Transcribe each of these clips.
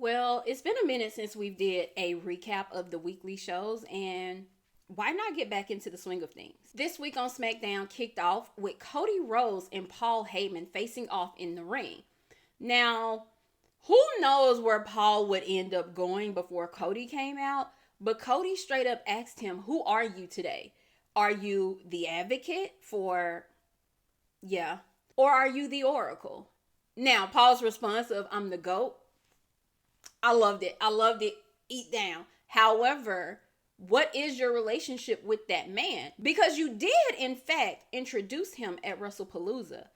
Well, it's been a minute since we did a recap of the weekly shows, and why not get back into the swing of things? This week on Smackdown kicked off with Cody Rhodes and Paul Heyman facing off in the ring. Now, who knows where Paul would end up going before Cody came out, but Cody straight up asked him, "Who are you today? Are you the advocate for, yeah, or are you the Oracle?" Now, Paul's response of, "I'm the GOAT." I loved it. I loved it. Eat down. However, what is your relationship with that man? Because you did, in fact, introduce him at WrestlePalooza.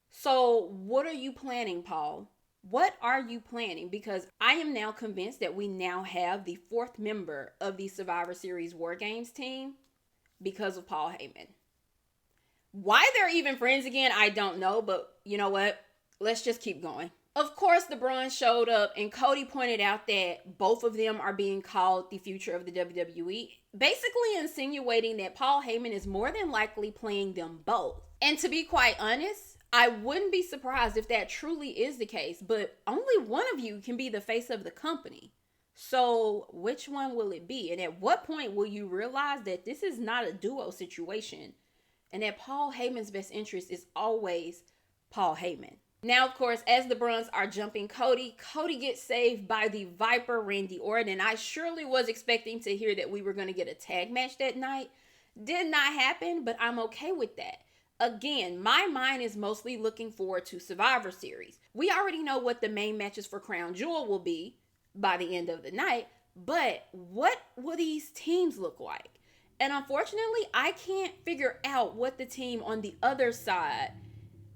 So what are you planning, Paul? What are you planning? Because I am now convinced that we now have the fourth member of the Survivor Series War Games team because of Paul Heyman. Why they're even friends again, I don't know. But you know what? Let's just keep going. Of course, the Bronze showed up, and Cody pointed out that both of them are being called the future of the WWE, basically insinuating that Paul Heyman is more than likely playing them both. And to be quite honest, I wouldn't be surprised if that truly is the case, but only one of you can be the face of the company. So which one will it be? And at what point will you realize that this is not a duo situation and that Paul Heyman's best interest is always Paul Heyman? Now, of course, as the Bruns are jumping Cody gets saved by the Viper, Randy Orton. And I surely was expecting to hear that we were going to get a tag match that night. Did not happen, but I'm okay with that. Again, my mind is mostly looking forward to Survivor Series. We already know what the main matches for Crown Jewel will be by the end of the night. But what will these teams look like? And unfortunately, I can't figure out what the team on the other side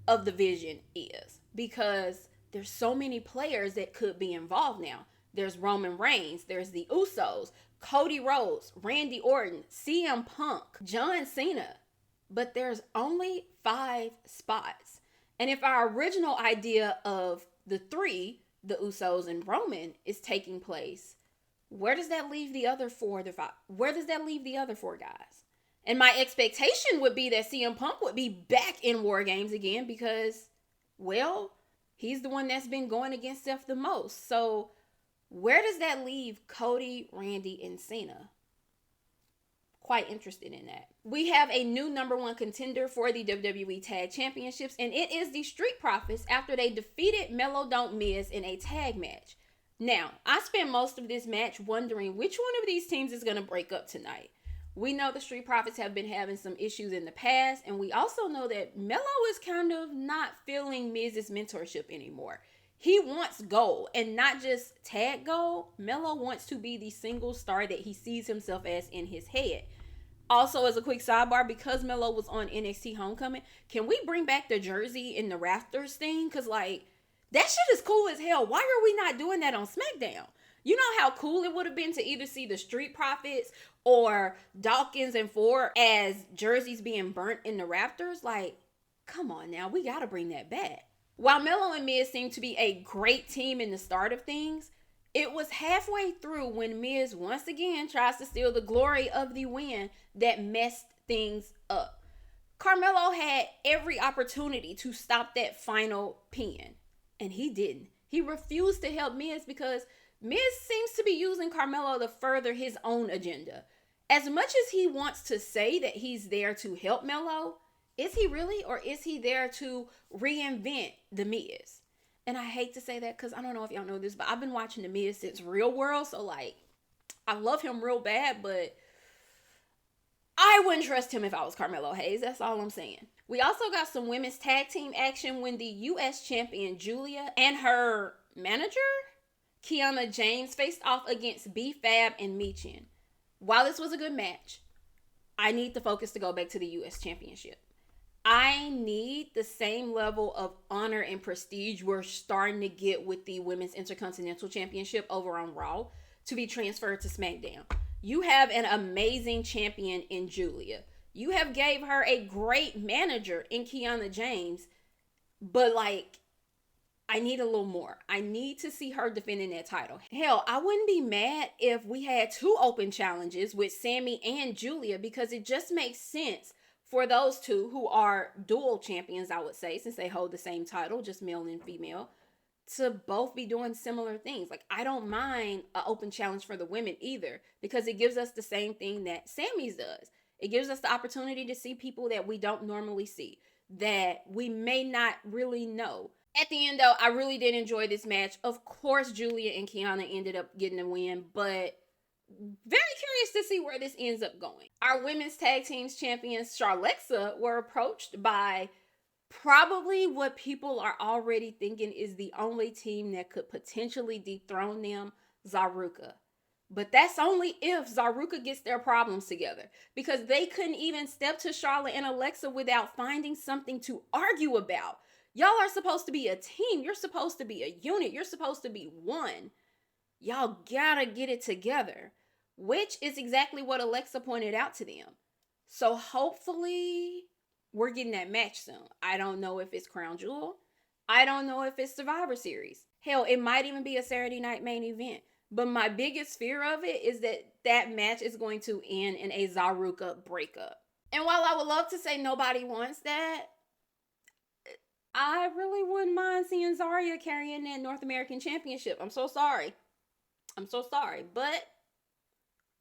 of the vision is, because there's so many players that could be involved now. There's Roman Reigns, there's the Usos, Cody Rhodes, Randy Orton, CM Punk, John Cena, but there's only 5 spots. And if our original idea of the 3, the Usos and Roman, is taking place, where does that leave the other 4? Where does that leave the other 4 guys? And my expectation would be that CM Punk would be back in War Games again because, well, he's the one that's been going against Seth the most. So where does that leave Cody, Randy, and Cena? Quite interested in that. We have a new number 1 contender for the WWE Tag Championships, and it is the Street Profits after they defeated Melo Don't Miz in a tag match. Now, I spent most of this match wondering which one of these teams is going to break up tonight. We know the Street Profits have been having some issues in the past, and we also know that Melo is kind of not feeling Miz's mentorship anymore. He wants gold, and not just tag gold. Melo wants to be the single star that he sees himself as in his head. Also, as a quick sidebar, because Melo was on NXT Homecoming, can we bring back the jersey in the rafters thing? Because, like, that shit is cool as hell. Why are we not doing that on SmackDown? You know how cool it would have been to either see the Street Profits or Dawkins and Ford as jerseys being burnt in the rafters? Like, come on now, we gotta bring that back. While Melo and Miz seemed to be a great team in the start of things, it was halfway through when Miz once again tries to steal the glory of the win that messed things up. Carmelo had every opportunity to stop that final pin, and he didn't. He refused to help Miz because Miz seems to be using Carmelo to further his own agenda. As much as he wants to say that he's there to help Melo, is he really, or is he there to reinvent The Miz? And I hate to say that because I don't know if y'all know this, but I've been watching The Miz since Real World, so like, I love him real bad, but I wouldn't trust him if I was Carmelo Hayes. That's all I'm saying. We also got some women's tag team action when the U.S. champion Julia and her manager, Kiana James, faced off against B-Fab and Michin. While this was a good match, I need the focus to go back to the U.S. Championship. I need the same level of honor and prestige we're starting to get with the Women's Intercontinental Championship over on Raw to be transferred to SmackDown. You have an amazing champion in Julia. You have gave her a great manager in Kiana James, but like, I need a little more. I need to see her defending that title. Hell, I wouldn't be mad if we had 2 open challenges with Sami and Julia, because it just makes sense for those 2 who are dual champions, I would say, since they hold the same title, just male and female, to both be doing similar things. Like, I don't mind an open challenge for the women either, because it gives us the same thing that Sami's does. It gives us the opportunity to see people that we don't normally see, that we may not really know. At the end, though, I really did enjoy this match. Of course, Julia and Kiana ended up getting the win, but very curious to see where this ends up going. Our women's tag teams champions, Charlexa, were approached by probably what people are already thinking is the only team that could potentially dethrone them, Zaruka. But that's only if Zaruka gets their problems together, because they couldn't even step to Charlotte and Alexa without finding something to argue about. Y'all are supposed to be a team. You're supposed to be a unit. You're supposed to be one. Y'all gotta get it together, which is exactly what Alexa pointed out to them. So hopefully we're getting that match soon. I don't know if it's Crown Jewel. I don't know if it's Survivor Series. Hell, it might even be a Saturday night main event. But my biggest fear of it is that that match is going to end in a Zaruka breakup. And while I would love to say nobody wants that, I really wouldn't mind seeing Zarya carrying that North American Championship. I'm so sorry. But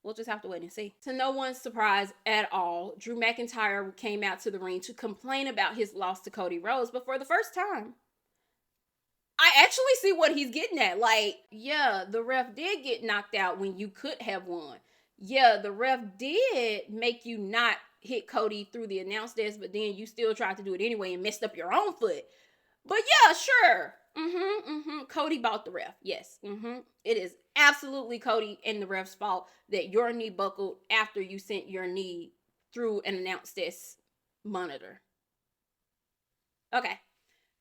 we'll just have to wait and see. To no one's surprise at all, Drew McIntyre came out to the ring to complain about his loss to Cody Rhodes, but for the first time, I actually see what he's getting at. Like, yeah, the ref did get knocked out when you could have won. Yeah, the ref did make you not hit Cody through the announce desk, but then you still tried to do it anyway and messed up your own foot. But yeah, sure. Cody bought the ref. Yes. It is absolutely Cody and the ref's fault that your knee buckled after you sent your knee through an announce desk monitor. Okay.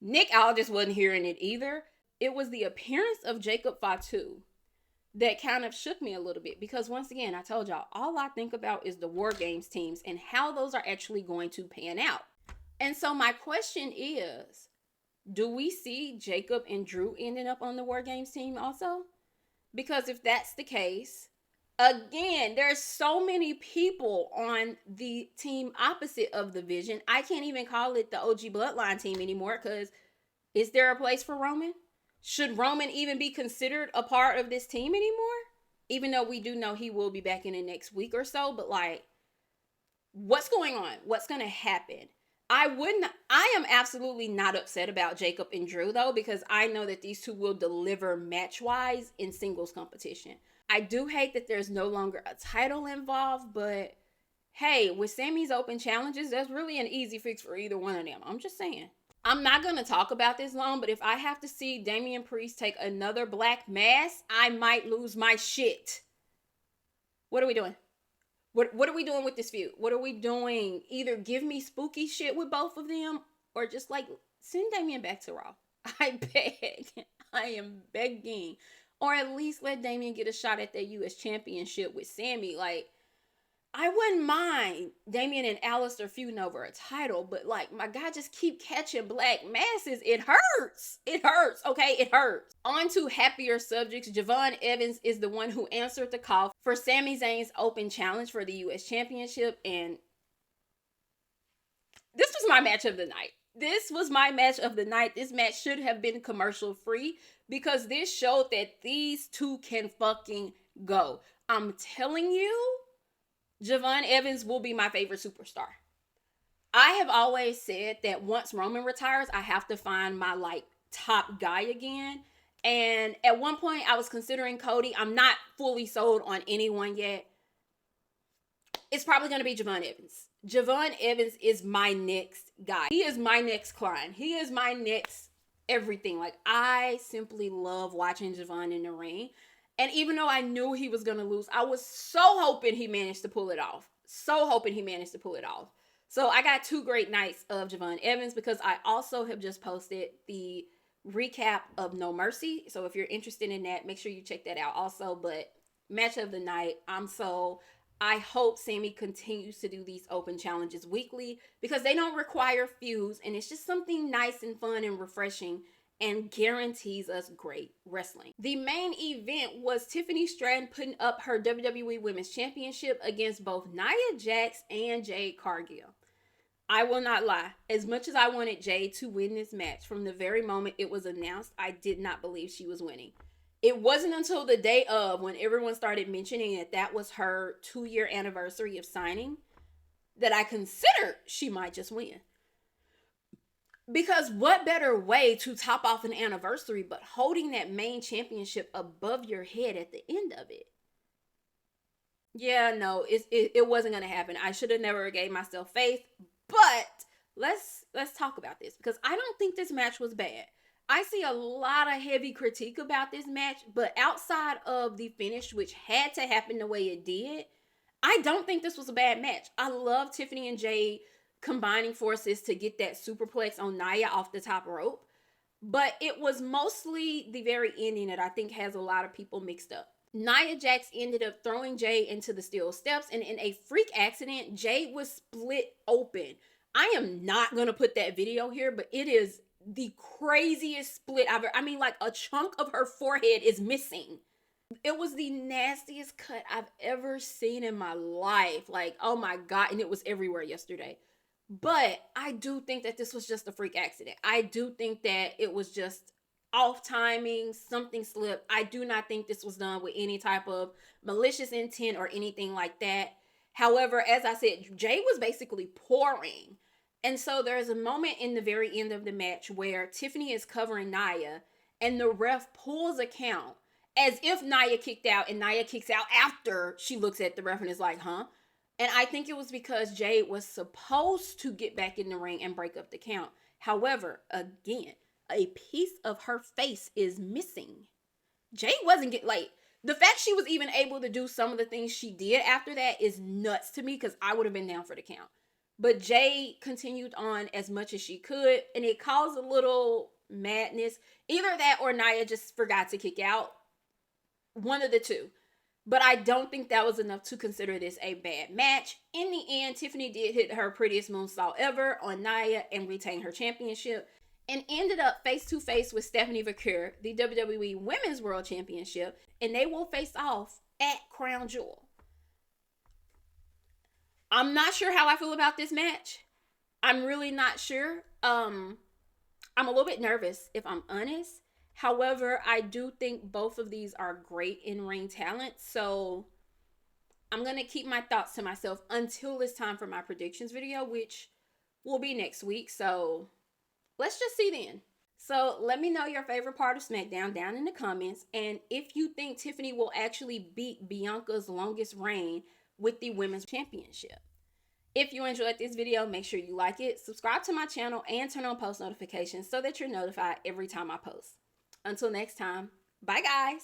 Nick Aldis wasn't hearing it either. It was the appearance of Jacob Fatu that kind of shook me a little bit, because once again, I told y'all, all I think about is the War Games teams and how those are actually going to pan out. And so my question is, do we see Jacob and Drew ending up on the War Games team also? Because if that's the case, again, there's so many people on the team opposite of the Vision. I can't even call it the OG Bloodline team anymore, because is there a place for Roman? Should Roman even be considered a part of this team anymore? Even though we do know he will be back in the next week or so, but like, what's going on? What's going to happen? I am absolutely not upset about Jacob and Drew though, because I know that these two will deliver match-wise in singles competition. I do hate that there's no longer a title involved, but hey, with Sami's Open Challenges, that's really an easy fix for either one of them. I'm just saying. I'm not going to talk about this long, but if I have to see Damian Priest take another black mass, I might lose my shit. What are we doing? What are we doing with this feud? What are we doing? Either give me spooky shit with both of them, or just like send Damian back to Raw. I beg. I am begging. Or at least let Damian get a shot at that U.S. Championship with Sami. Like, I wouldn't mind Damian and Alistair feuding over a title, but like, my God, just keep catching black masses. It hurts. It hurts. Okay, it hurts. On to happier subjects. Javon Evans is the one who answered the call for Sami Zayn's Open Challenge for the U.S. Championship, and this was my match of the night. This match should have been commercial free, because this showed that these two can fucking go. I'm telling you, Javon Evans will be my favorite superstar. I have always said that once Roman retires, I have to find my like top guy again. And at one point I was considering Cody. I'm not fully sold on anyone yet. It's probably going to be Javon Evans. Javon Evans is my next guy. He is my next client. He is my next everything. Like, I simply love watching Javon in the ring. And even though I knew he was going to lose, I was so hoping he managed to pull it off. So I got 2 great nights of Javon Evans, because I also have just posted the recap of No Mercy. So if you're interested in that, make sure you check that out also. But match of the night, I hope Sami continues to do these open challenges weekly, because they don't require feuds, and it's just something nice and fun and refreshing, and guarantees us great wrestling. The main event was Tiffany Stratton putting up her WWE Women's Championship against both Nia Jax and Jade Cargill. I will not lie. As much as I wanted Jade to win this match, from the very moment it was announced, I did not believe she was winning. It wasn't until the day of, when everyone started mentioning that that was her 2-year anniversary of signing, that I considered she might just win. Because what better way to top off an anniversary but holding that main championship above your head at the end of it? Yeah, no, it wasn't gonna happen. I should have never gave myself faith. But let's talk about this, because I don't think this match was bad. I see a lot of heavy critique about this match, but outside of the finish, which had to happen the way it did, I don't think this was a bad match. I love Tiffany and Jade combining forces to get that superplex on Nia off the top rope. But it was mostly the very ending that I think has a lot of people mixed up. Nia Jax ended up throwing Jade into the steel steps, and in a freak accident, Jade was split open. I am not going to put that video here, but it is the craziest split I've ever. I mean, like, a chunk of her forehead is missing. It was the nastiest cut I've ever seen in my life. Like, oh my God. And it was everywhere yesterday. But I do think that this was just a freak accident. I do think that it was just off timing, something slipped. I do not think this was done with any type of malicious intent or anything like that. However, as I said, Jay was basically pouring. And so there's a moment in the very end of the match where Tiffany is covering Nia and the ref pulls a count as if Nia kicked out, and Nia kicks out after she looks at the ref and is like, huh? And I think it was because Jade was supposed to get back in the ring and break up the count. However, again, a piece of her face is missing. Jade wasn't getting, like, the fact she was even able to do some of the things she did after that is nuts to me, because I would have been down for the count. But Jade continued on as much as she could, and it caused a little madness. Either that or Nia just forgot to kick out. One of the two. But I don't think that was enough to consider this a bad match. In the end, Tiffany did hit her prettiest moonsault ever on Nia and retain her championship, and ended up face to face with Stephanie Vaquer, the WWE Women's World Championship, and they will face off at Crown Jewel. I'm not sure how I feel about this match. I'm really not sure. I'm a little bit nervous, if I'm honest. However, I do think both of these are great in-ring talent. So I'm going to keep my thoughts to myself until it's time for my predictions video, which will be next week. So let's just see then. So let me know your favorite part of SmackDown down in the comments. And if you think Tiffany will actually beat Bianca's longest reign with the Women's Championship. If you enjoyed this video, make sure you like it, subscribe to my channel, and turn on post notifications so that you're notified every time I post. Until next time, bye guys.